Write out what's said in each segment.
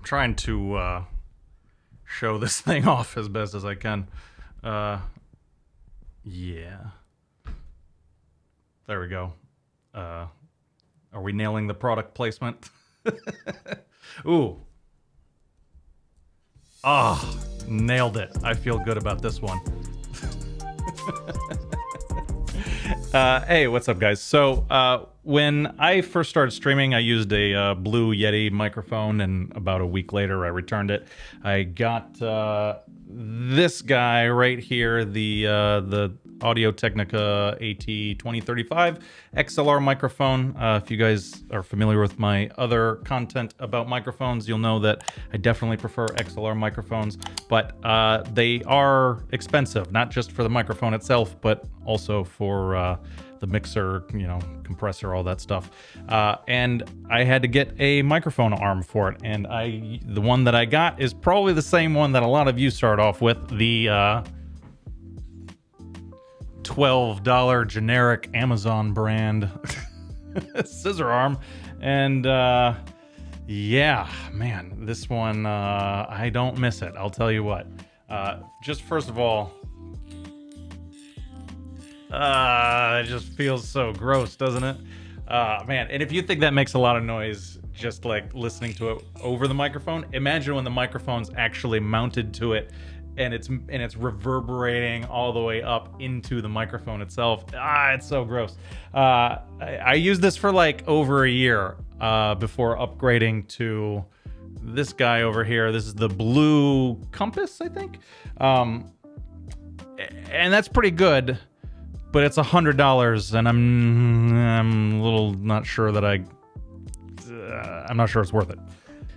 trying to show this thing off as best as I can. Yeah. There we go. Are we nailing the product placement? Ooh. Ah, nailed it. I feel good about this one. Hey, what's up, guys? So, when I first started streaming, I used a Blue Yeti microphone, and about a week later, I returned it. I got this guy right here, the Audio-Technica AT2035 XLR microphone. If you guys are familiar with my other content about microphones, you'll know that I definitely prefer XLR microphones, but they are expensive, not just for the microphone itself, but also for the mixer, you know, compressor, all that stuff. And I had to get a microphone arm for it, and the one that I got is probably the same one that a lot of you start off with, the $12 generic Amazon brand scissor arm. And yeah, man, this one, I don't miss it, I'll tell you what. Just first of all, it just feels so gross, doesn't it? Man, and if you think that makes a lot of noise just like listening to it over the microphone, imagine when the microphone's actually mounted to it and it's reverberating all the way up into the microphone itself. It's so gross. I used this for like over a year before upgrading to this guy over here. This is the Blue Compass, I think. And that's pretty good, but it's $100, and I'm a little not sure that I'm not sure it's worth it.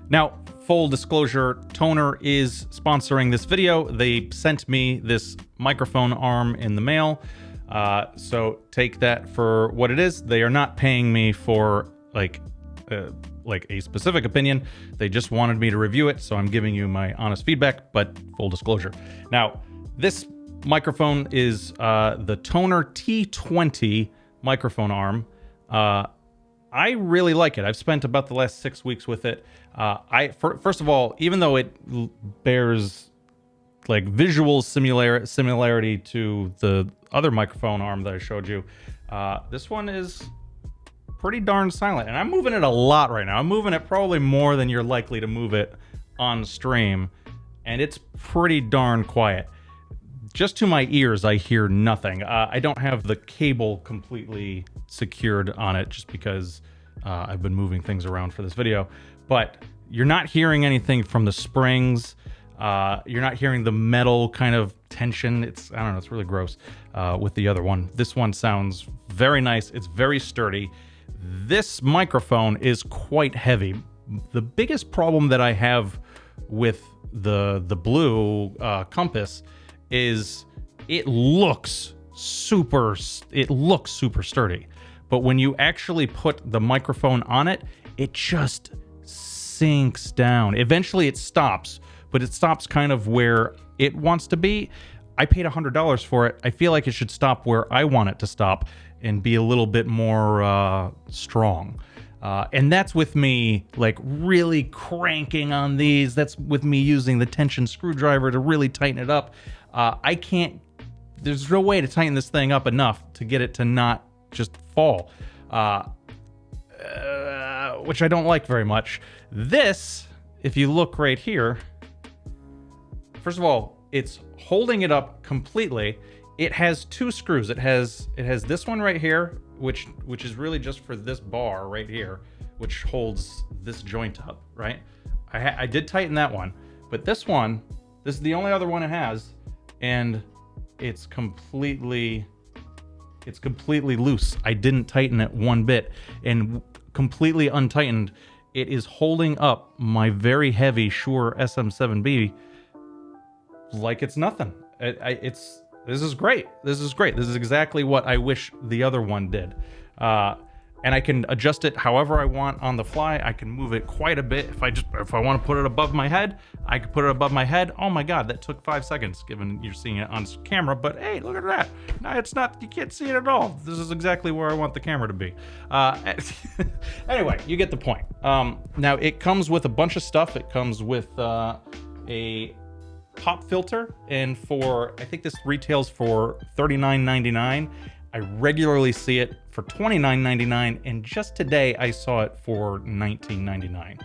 Now, full disclosure, Tonor is sponsoring this video. They sent me this microphone arm in the mail, so take that for what it is. They are not paying me for like a specific opinion. They just wanted me to review it, so I'm giving you my honest feedback, but full disclosure. Now, this microphone is the Tonor T20 microphone arm. I really like it. I've spent about the last 6 weeks with it. First of all, even though it bears like visual similarity to the other microphone arm that I showed you, this one is pretty darn silent. And I'm moving it a lot right now. I'm moving it probably more than you're likely to move it on stream. And it's pretty darn quiet. Just to my ears, I hear nothing. I don't have the cable completely secured on it just because I've been moving things around for this video. But you're not hearing anything from the springs. You're not hearing the metal kind of tension. I don't know, it's really gross with the other one. This one sounds very nice. It's very sturdy. This microphone is quite heavy. The biggest problem that I have with the Blue Compass is it looks super sturdy, but when you actually put the microphone on it, it just sinks down. Eventually it stops, but it stops kind of where it wants to be. I paid $100 for it. I feel like it should stop where I want it to stop and be a little bit more strong. And that's with me like really cranking on these. That's with me using the tension screwdriver to really tighten it up. There's no way to tighten this thing up enough to get it to not just fall, which I don't like very much. This, if you look right here, first of all, it's holding it up completely. It has two screws. It has this one right here, which is really just for this bar right here, which holds this joint up, right? I did tighten that one, but this is the only other one it has, and it's completely loose. I didn't tighten it one bit, and completely untightened, it is holding up my very heavy Shure SM7B like it's nothing. This is great. This is great. This is exactly what I wish the other one did. and I can adjust it however I want on the fly. I can move it quite a bit. If I want to put it above my head, I can put it above my head. Oh my God, that took 5 seconds, given you're seeing it on camera, but hey, look at that. No, it's not, you can't see it at all. This is exactly where I want the camera to be. Anyway, you get the point. Now it comes with a bunch of stuff. It comes with a pop filter, and I think this retails for $39.99. I regularly see it for $29.99, and just today I saw it for $19.99.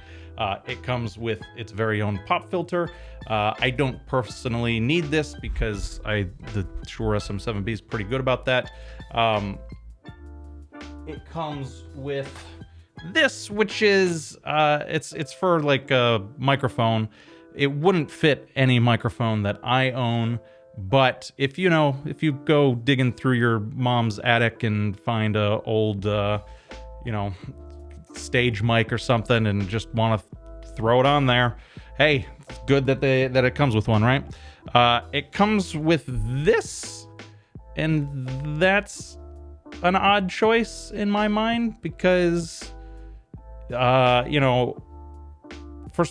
It comes with its very own pop filter. I don't personally need this because the Shure SM7B is pretty good about that. It comes with this, which is it's for like a microphone. It wouldn't fit any microphone that I own. But if you go digging through your mom's attic and find a old, stage mic or something and just want to throw it on there, hey, it's good that it comes with one, right? It comes with this, and that's an odd choice in my mind because, first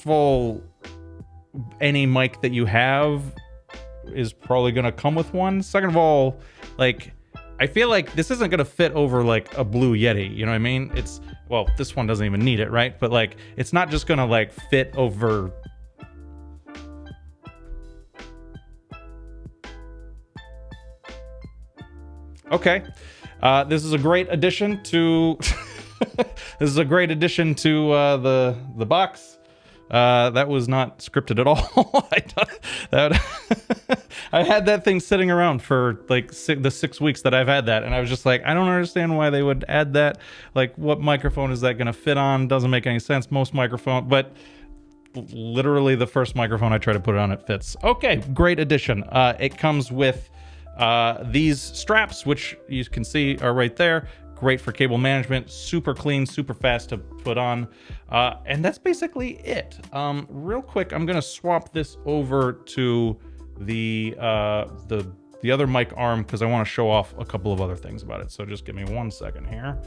of all, any mic that you have is probably going to come with one. Second of all, like, I feel like this isn't going to fit over like a Blue Yeti, you know what I mean? This one doesn't even need it, right? But like, it's not just going to like fit over. Okay. This is a great addition to the box. That was not scripted at all. I had that thing sitting around for like the 6 weeks that I've had that, and I was just like, I don't understand why they would add that. Like, what microphone is that going to fit on? Doesn't make any sense. Most microphone, but literally the first microphone I try to put it on, it fits. Okay, great addition. It comes with these straps, which you can see are right there. Great for cable management, super clean, super fast to put on. And that's basically it. Real quick, I'm gonna swap this over to the other mic arm because I want to show off a couple of other things about it. So just give me 1 second here.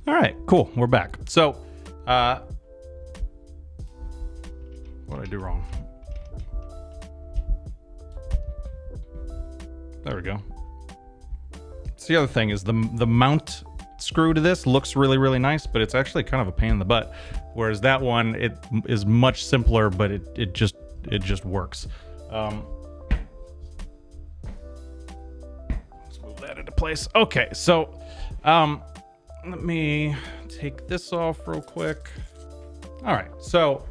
All right, cool, we're back. So, what did I do wrong? There we go. So the other thing is the mount screw to this looks really, really nice, but it's actually kind of a pain in the butt. Whereas that one, it is much simpler, but it just works. Let's move that into place. Okay, so let me take this off real quick. All right, so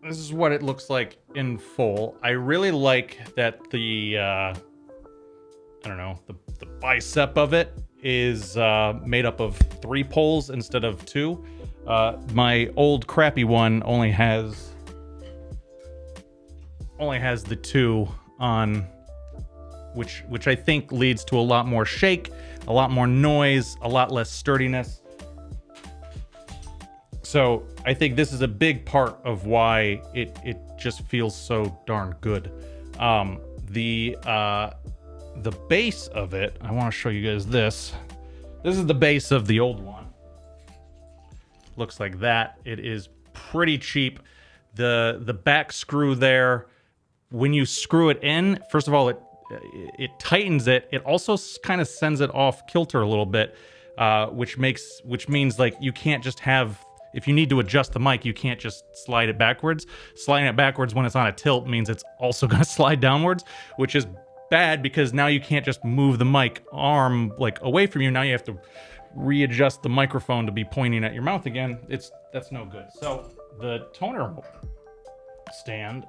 this is what it looks like in full. I really like that the bicep of it is made up of 3 poles instead of 2. My old crappy one only has the 2 on, which I think leads to a lot more shake, a lot more noise, a lot less sturdiness. So I think this is a big part of why it just feels so darn good. The base of it, I want to show you guys this. This is the base of the old one. Looks like that. It is pretty cheap. The back screw there, when you screw it in, first of all, it tightens it. It also kind of sends it off kilter a little bit, which means like you can't just have. If you need to adjust the mic, you can't just slide it backwards. Sliding it backwards when it's on a tilt means it's also going to slide downwards, which is bad because now you can't just move the mic arm like away from you. Now you have to readjust the microphone to be pointing at your mouth again. That's no good. So the toner stand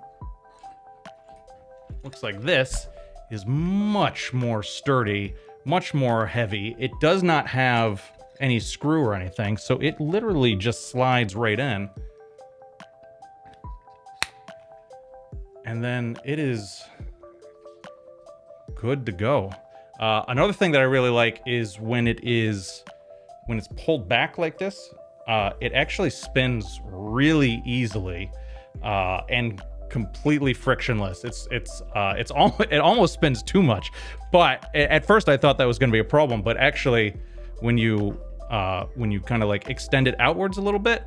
looks like this, is much more sturdy, much more heavy. It does not have any screw or anything, so it literally just slides right in. And then it is good to go. Another thing that I really like is when it's pulled back like this, it actually spins really easily and completely frictionless. It almost spins too much. But at first I thought that was going to be a problem, but actually when you kind of like extend it outwards a little bit,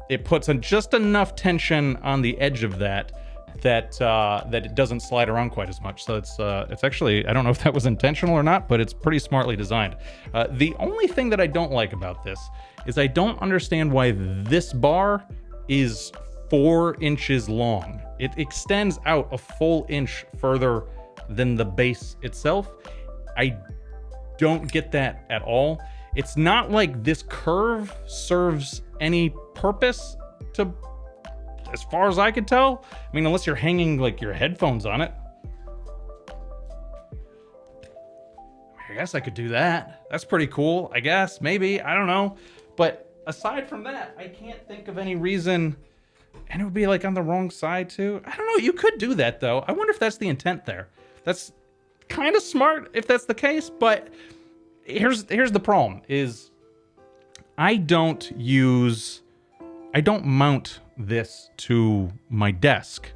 it puts just enough tension on the edge of that it doesn't slide around quite as much. So it's actually, I don't know if that was intentional or not, but it's pretty smartly designed. The only thing that I don't like about this is I don't understand why this bar is 4 inches long. It extends out a full inch further than the base itself. I don't get that at all. It's not like this curve serves any purpose to, as far as I could tell. I mean, unless you're hanging like your headphones on it. I guess I could do that. That's pretty cool, I guess, maybe, I don't know. But aside from that, I can't think of any reason. And it would be like on the wrong side too. I don't know, you could do that though. I wonder if that's the intent there. That's kind of smart if that's the case, but here's the problem is I don't mount this to my desk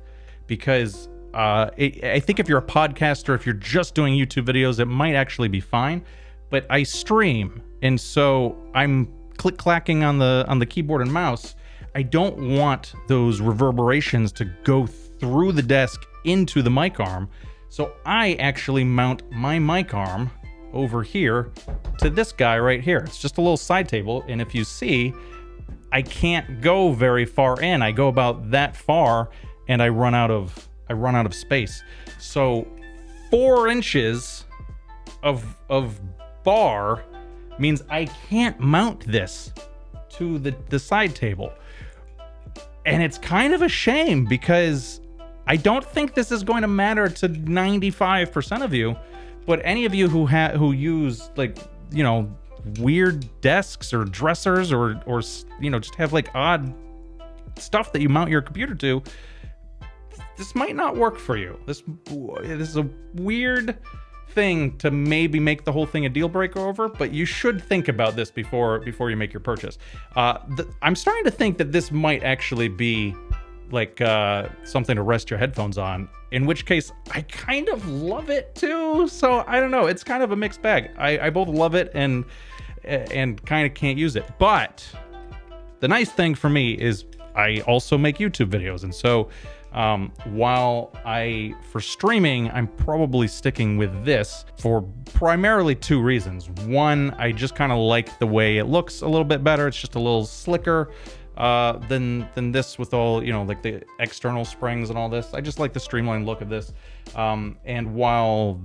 because I think if you're a podcaster, if you're just doing YouTube videos, it might actually be fine, but I stream, and so I'm click-clacking on the keyboard and mouse. I don't want those reverberations to go through the desk into the mic arm, so I actually mount my mic arm over here to this guy right here. It's just a little side table, and if you see, I can't go very far in. I go about that far, and I run out of space. So 4 inches of bar means I can't mount this to the side table. And it's kind of a shame because I don't think this is going to matter to 95% of you, but any of you who use like, you know, weird desks or dressers or you know, just have like odd stuff that you mount your computer to, this might not work for you. This is a weird thing to maybe make the whole thing a deal breaker over, but you should think about this before you make your purchase. I'm starting to think that this might actually be like something to rest your headphones on, in which case I kind of love it too. So I don't know, it's kind of a mixed bag. I both love it and kind of can't use it. But the nice thing for me is I also make YouTube videos, and so while for streaming, I'm probably sticking with this for primarily 2 reasons. One, I just kind of like the way it looks a little bit better. It's just a little slicker than this with all, you know, like the external springs and all this. I just like the streamlined look of this. And while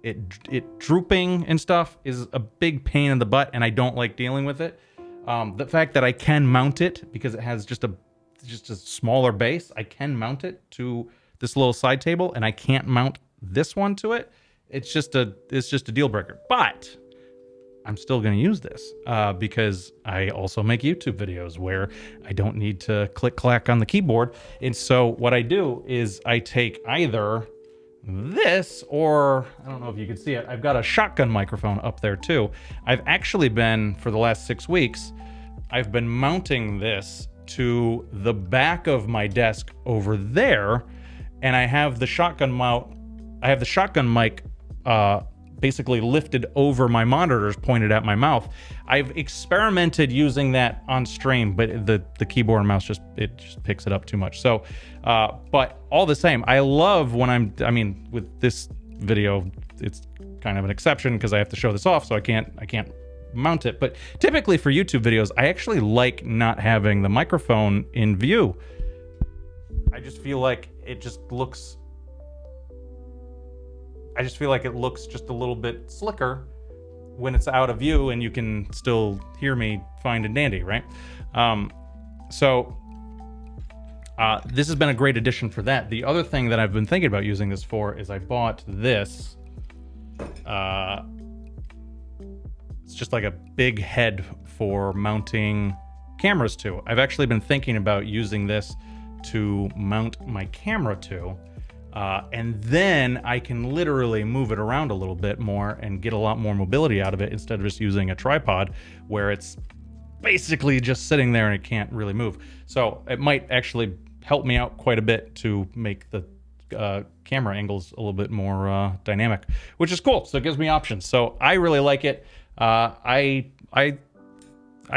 it drooping and stuff is a big pain in the butt, and I don't like dealing with it. The fact that I can mount it because it has just a smaller base, I can mount it to this little side table, and I can't mount this one to it. It's just a deal breaker. But I'm still going to use this because I also make YouTube videos where I don't need to click-clack on the keyboard. And so what I do is I take either this, or I don't know if you can see it, I've got a shotgun microphone up there too. I've actually been, for the last 6 weeks, I've been mounting this to the back of my desk over there, and I have the shotgun mic basically lifted over my monitors, pointed at my mouth. I've experimented using that on stream, but the keyboard and mouse just picks it up too much. So but all the same, I love when I mean with this video it's kind of an exception because I have to show this off, so I can't mount it. But typically for YouTube videos, I actually like not having the microphone in view. I just feel like it looks just a little bit slicker when it's out of view and you can still hear me fine and dandy, right? So this has been a great addition for that. The other thing that I've been thinking about using this for is I bought this. It's just like a big head for mounting cameras to. I've actually been thinking about using this to mount my camera to. And then I can literally move it around a little bit more and get a lot more mobility out of it instead of just using a tripod where it's basically just sitting there and it can't really move. So it might actually helped me out quite a bit to make the camera angles a little bit more dynamic, which is cool. So it gives me options. So I really like it. I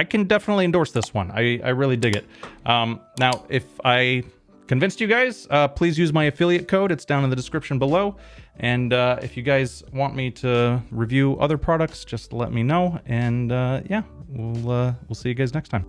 can definitely endorse this one. I really dig it. Now, if I convinced you guys, please use my affiliate code. It's down in the description below. And if you guys want me to review other products, just let me know. And yeah, we'll see you guys next time.